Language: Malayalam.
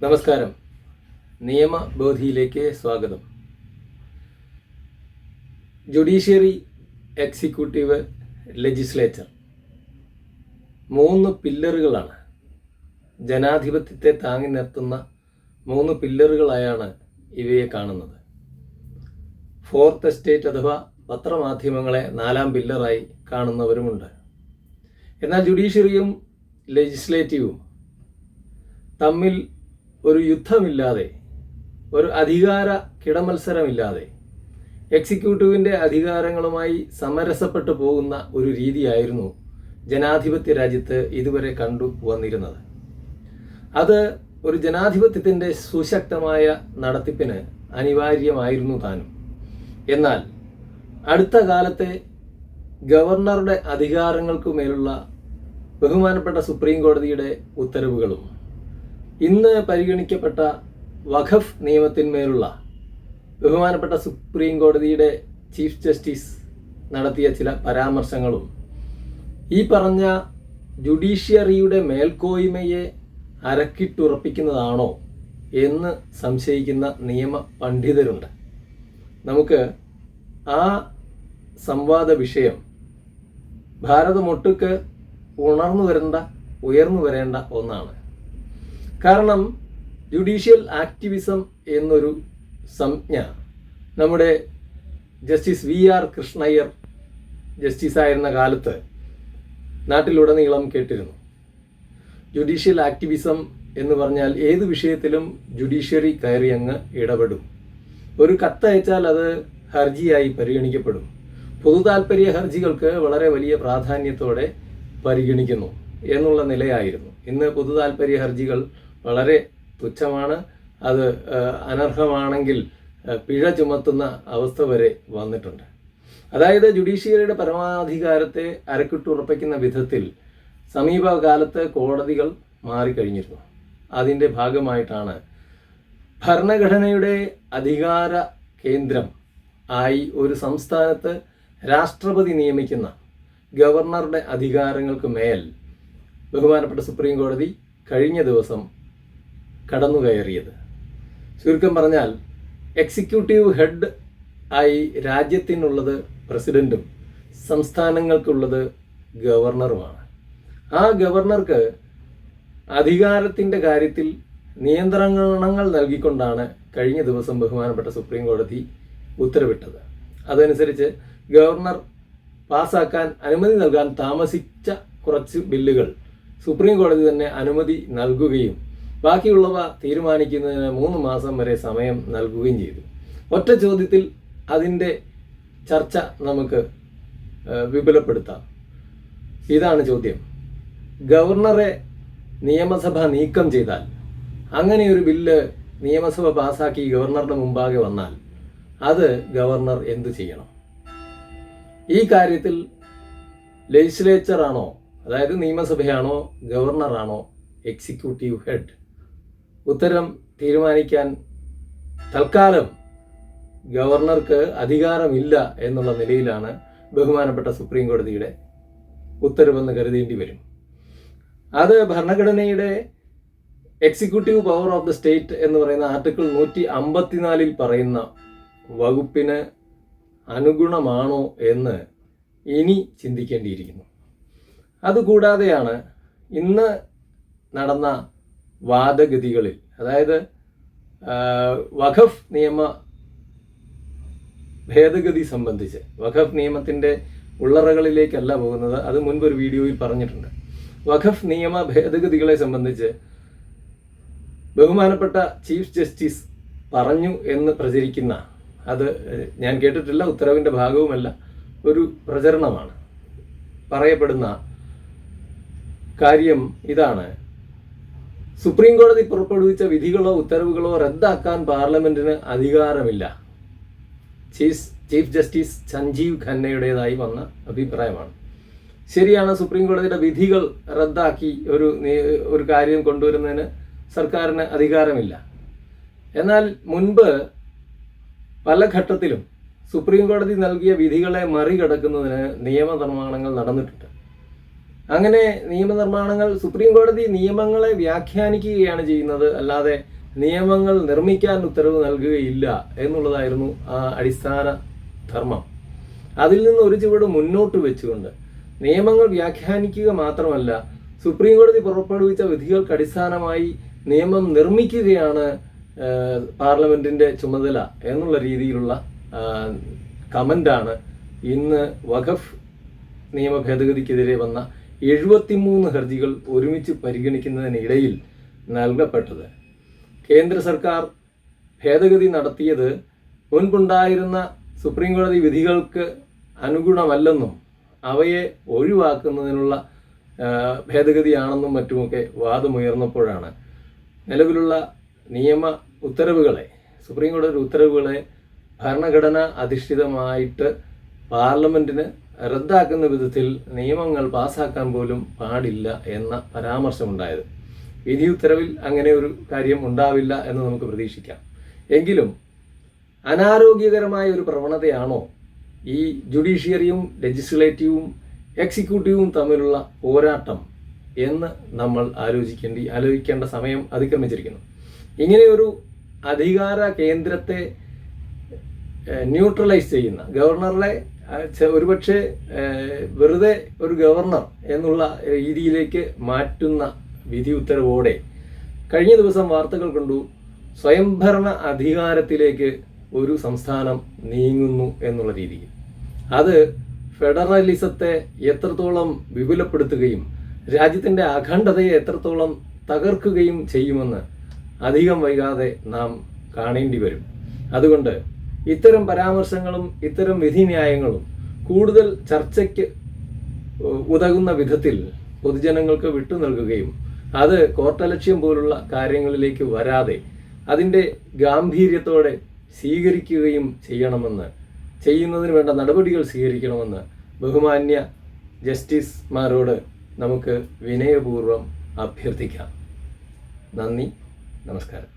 നമസ്കാരം. നിയമബോധിയിലേക്ക് സ്വാഗതം. Judiciary, executive, legislature 3 പില്ലറുകളാണ്. ജനാധിപത്യത്തെ താങ്ങി നിർത്തുന്ന 3 പില്ലറുകളായാണ് ഇവയെ കാണുന്നത്. ഫോർത്ത് എസ്റ്റേറ്റ് അഥവാ പത്രമാധ്യമങ്ങളെ 4ാം പില്ലറായി കാണുന്നവരുമുണ്ട്. എന്നാൽ ജുഡീഷ്യറിയും ലെജിസ്ലേറ്റീവും തമ്മിൽ ഒരു യുദ്ധമില്ലാതെ, ഒരു അധികാര കിടമത്സരമില്ലാതെ എക്സിക്യൂട്ടീവിൻ്റെ അധികാരങ്ങളുമായി സമരസപ്പെട്ടു പോകുന്ന ഒരു രീതിയായിരുന്നു ജനാധിപത്യ രാജ്യത്ത് ഇതുവരെ കണ്ടു വന്നിരുന്നത്. അത് ഒരു ജനാധിപത്യത്തിൻ്റെ സുശക്തമായ നടത്തിപ്പിന് അനിവാര്യമായിരുന്നു താനും. എന്നാൽ അടുത്ത കാലത്തെ ഗവർണറുടെ അധികാരങ്ങൾക്കുമേലുള്ള ബഹുമാനപ്പെട്ട സുപ്രീം കോടതിയുടെ ഉത്തരവുകളും ഇന്ന് പരിഗണിക്കപ്പെട്ട വഖഫ് നിയമത്തിന്മേലുള്ള ബഹുമാനപ്പെട്ട സുപ്രീം കോടതിയുടെ ചീഫ് ജസ്റ്റിസ് നടത്തിയ ചില പരാമർശങ്ങളും ഈ പറഞ്ഞ ജുഡീഷ്യറിയുടെ മേൽക്കോയ്മയെ അരക്കിട്ടുറപ്പിക്കുന്നതാണോ എന്ന് സംശയിക്കുന്ന നിയമ പണ്ഡിതരുണ്ട്. നമുക്ക് ആ സംവാദ വിഷയം ഭാരതമൊട്ടുക്ക് ഉയർന്നു വരേണ്ട ഒന്നാണ്. കാരണം ജുഡീഷ്യൽ ആക്ടിവിസം എന്നൊരു സംജ്ഞ നമ്മുടെ ജസ്റ്റിസ് VR കൃഷ്ണയ്യർ ജസ്റ്റിസായിരുന്ന കാലത്ത് നാട്ടിലുടനീളം കേട്ടിരുന്നു. ജുഡീഷ്യൽ ആക്ടിവിസം എന്ന് പറഞ്ഞാൽ ഏത് വിഷയത്തിലും ജുഡീഷ്യറി കയറി അങ്ങ് ഇടപെടും. ഒരു കത്തയച്ചാൽ അത് ഹർജിയായി പരിഗണിക്കപ്പെടും. പൊതു താൽപ്പര്യ ഹർജികൾക്ക് വളരെ വലിയ പ്രാധാന്യത്തോടെ പരിഗണിക്കുന്നു എന്നുള്ള നിലയായിരുന്നു. ഇന്ന് പൊതു താൽപ്പര്യ ഹർജികൾ വളരെ തുച്ഛമാണ്. അത് അനർഹമാണെങ്കിൽ പിഴ ചുമത്തുന്ന അവസ്ഥ വരെ വന്നിട്ടുണ്ട്. അതായത് ജുഡീഷ്യറിയുടെ പരമാധികാരത്തെ അരക്കിട്ടുറപ്പിക്കുന്ന വിധത്തിൽ സമീപകാലത്ത് കോടതികൾ മാറിക്കഴിഞ്ഞിരുന്നു. അതിൻ്റെ ഭാഗമായിട്ടാണ് ഭരണഘടനയുടെ അധികാര കേന്ദ്രം ആയി ഒരു സംസ്ഥാനത്ത് രാഷ്ട്രപതി നിയമിക്കുന്ന ഗവർണറുടെ അധികാരങ്ങൾക്ക് മേൽ ബഹുമാനപ്പെട്ട സുപ്രീം കോടതി കഴിഞ്ഞ ദിവസം കടന്നുകയറിയത്. ചുരുക്കം പറഞ്ഞാൽ എക്സിക്യൂട്ടീവ് ഹെഡ് ആയി രാജ്യത്തിനുള്ളത് പ്രസിഡന്റും സംസ്ഥാനങ്ങൾക്കുള്ളത് ഗവർണറുമാണ്. ആ ഗവർണർക്ക് അധികാരത്തിൻ്റെ കാര്യത്തിൽ നിയന്ത്രണങ്ങൾ നൽകിക്കൊണ്ടാണ് കഴിഞ്ഞ ദിവസം ബഹുമാനപ്പെട്ട സുപ്രീം കോടതി ഉത്തരവിട്ടത്. അതനുസരിച്ച് ഗവർണർ പാസ്സാക്കാൻ അനുമതി നൽകാൻ താമസിച്ച കുറച്ച് ബില്ലുകൾ സുപ്രീം കോടതി തന്നെ അനുമതി നൽകുകയും ബാക്കിയുള്ളവ തീരുമാനിക്കുന്നതിന് 3 മാസം വരെ സമയം നൽകുകയും ചെയ്തു. ഒറ്റ ചോദ്യത്തിൽ അതിൻ്റെ ചർച്ച നമുക്ക് വിപുലപ്പെടുത്താം. ഇതാണ് ചോദ്യം: ഗവർണറെ നിയമസഭ നീക്കം ചെയ്താൽ, അങ്ങനെ ഒരു ബില്ല് നിയമസഭ പാസ്സാക്കി ഗവർണറുടെ മുമ്പാകെ വന്നാൽ അത് ഗവർണർ എന്തു ചെയ്യണം? ഈ കാര്യത്തിൽ ലെജിസ്ലേച്ചറാണോ, അതായത് നിയമസഭയാണോ, ഗവർണറാണോ എക്സിക്യൂട്ടീവ് ഹെഡ്? ഉത്തരം തീരുമാനിക്കാൻ തൽക്കാലം ഗവർണർക്ക് അധികാരമില്ല എന്നുള്ള നിലയിലാണ് ബഹുമാനപ്പെട്ട സുപ്രീം കോടതിയുടെ ഉത്തരവെന്ന് കരുതേണ്ടി വരും. അത് ഭരണഘടനയുടെ executive power of the state എന്ന് പറയുന്ന ആർട്ടിക്കിൾ 154 പറയുന്ന വകുപ്പിന് അനുഗുണമാണോ എന്ന് ഇനി ചിന്തിക്കേണ്ടിയിരിക്കുന്നു. അതുകൂടാതെയാണ് ഇന്ന് നടന്ന വാദഗതികളിൽ, അതായത് വഖഫ് നിയമ ഭേദഗതി സംബന്ധിച്ച്, വഖഫ് നിയമത്തിൻ്റെ ഉള്ളറകളിലേക്കല്ല പോകുന്നത്, അത് മുൻപൊരു വീഡിയോയിൽ പറഞ്ഞിട്ടുണ്ട്. വഖഫ് നിയമ ഭേദഗതികളെ സംബന്ധിച്ച് ബഹുമാനപ്പെട്ട ചീഫ് ജസ്റ്റിസ് പറഞ്ഞു എന്ന് പ്രചരിക്കുന്ന, അത് ഞാൻ കേട്ടിട്ടില്ല, ഉത്തരവിൻ്റെ ഭാഗവുമല്ല, ഒരു പ്രചരണമാണ്. പറയപ്പെടുന്ന കാര്യം ഇതാണ്: സുപ്രീം കോടതി പുറപ്പെടുവിച്ച വിധികളോ ഉത്തരവുകളോ റദ്ദാക്കാൻ പാർലമെന്റിന് അധികാരമില്ല. ചീഫ് ജസ്റ്റിസ് സഞ്ജീവ് ഖന്നയുടേതായി വന്ന അഭിപ്രായമാണ്. ശരിയാണ്, സുപ്രീം കോടതിയുടെ വിധികൾ റദ്ദാക്കി ഒരു കാര്യം കൊണ്ടുവരുന്നതിന് സർക്കാരിന് അധികാരമില്ല. എന്നാൽ മുൻപ് പല ഘട്ടത്തിലും സുപ്രീം കോടതി നൽകിയ വിധികളെ മറികടക്കുന്നതിന് നിയമനിർമ്മാണങ്ങൾ നടന്നിട്ടുണ്ട്. അങ്ങനെ നിയമനിർമ്മാണങ്ങൾ സുപ്രീം കോടതി നിയമങ്ങളെ വ്യാഖ്യാനിക്കുകയാണ് ചെയ്യുന്നത്, അല്ലാതെ നിയമങ്ങൾ നിർമ്മിക്കാൻ ഉത്തരവ് നൽകുകയില്ല എന്നുള്ളതായിരുന്നു ആ അടിസ്ഥാന ധർമ്മം. അതിൽ നിന്ന് ഒരു ചുവട് മുന്നോട്ട് വെച്ചുകൊണ്ട് നിയമങ്ങൾ വ്യാഖ്യാനിക്കുക മാത്രമല്ല, സുപ്രീം കോടതി പുറപ്പെടുവിച്ച വിധികൾക്ക് അടിസ്ഥാനമായി നിയമം നിർമ്മിക്കുകയാണ് പാർലമെന്റിന്റെ ചുമതല എന്നുള്ള രീതിയിലുള്ള കമന്റാണ് ഇന്ന് വഖഫ് നിയമ ഭേദഗതിക്കെതിരെ വന്ന 73 ഹർജികൾ ഒരുമിച്ച് പരിഗണിക്കുന്നതിനിടയിൽ നൽകപ്പെട്ടത്. കേന്ദ്ര സർക്കാർ ഭേദഗതി നടത്തിയത് മുൻപുണ്ടായിരുന്ന സുപ്രീം കോടതി വിധികൾക്ക് അനുഗുണമല്ലെന്നും അവയെ ഒഴിവാക്കുന്നതിനുള്ള ഭേദഗതിയാണെന്നും മറ്റുമൊക്കെ വാദമുയർന്നപ്പോഴാണ് നിലവിലുള്ള നിയമ ഉത്തരവുകളെ, സുപ്രീം കോടതി ഉത്തരവുകളെ ഭരണഘടന അധിഷ്ഠിതമായിട്ട് പാർലമെന്റിന് റദ്ദാക്കുന്ന വിധത്തിൽ നിയമങ്ങൾ പാസ്സാക്കാൻ പോലും പാടില്ല എന്ന പരാമർശമുണ്ടായത്. വിധി ഉത്തരവിൽ അങ്ങനെ ഒരു കാര്യം ഉണ്ടാവില്ല എന്ന് നമുക്ക് പ്രതീക്ഷിക്കാം. എങ്കിലും അനാരോഗ്യകരമായ ഒരു പ്രവണതയാണോ ഈ ജുഡീഷ്യറിയും ലെജിസ്ലേറ്റീവും എക്സിക്യൂട്ടീവും തമ്മിലുള്ള പോരാട്ടം എന്ന് നമ്മൾ ആലോചിക്കേണ്ട സമയം അതിക്രമിച്ചിരിക്കുന്നു. ഇങ്ങനെയൊരു അധികാര കേന്ദ്രത്തെ ന്യൂട്രലൈസ് ചെയ്യുന്ന, ഗവർണറെ ഒരുപക്ഷെ വെറുതെ ഒരു ഗവർണർ എന്നുള്ള രീതിയിലേക്ക് മാറ്റുന്ന വിധി ഉത്തരവോടെ കഴിഞ്ഞ ദിവസം വാർത്തകൾ കണ്ടു, സ്വയംഭരണ അധികാരത്തിലേക്ക് ഒരു സംസ്ഥാനം നീങ്ങുന്നു എന്നുള്ള രീതിയിൽ. അത് ഫെഡറലിസത്തെ എത്രത്തോളം വിപുലപ്പെടുത്തുകയും രാജ്യത്തിൻ്റെ അഖണ്ഡതയെ എത്രത്തോളം തകർക്കുകയും ചെയ്യുമെന്ന് അധികം വൈകാതെ നാം കാണേണ്ടി വരും. അതുകൊണ്ട് ഇത്തരം പരാമർശങ്ങളും ഇത്തരം വിധിന്യായങ്ങളും കൂടുതൽ ചർച്ചയ്ക്ക് ഉതകുന്ന വിധത്തിൽ പൊതുജനങ്ങൾക്ക് വിട്ടു നൽകുകയും അത് കോർട്ടലക്ഷ്യം പോലുള്ള കാര്യങ്ങളിലേക്ക് വരാതെ അതിൻ്റെ ഗാംഭീര്യത്തോടെ സ്വീകരിക്കുകയും ചെയ്യുന്നതിന് വേണ്ട നടപടികൾ സ്വീകരിക്കണമെന്ന് ബഹുമാന്യ ജസ്റ്റിസുമാരോട് നമുക്ക് വിനയപൂർവ്വം അഭ്യർത്ഥിക്കാം. നന്ദി, നമസ്കാരം.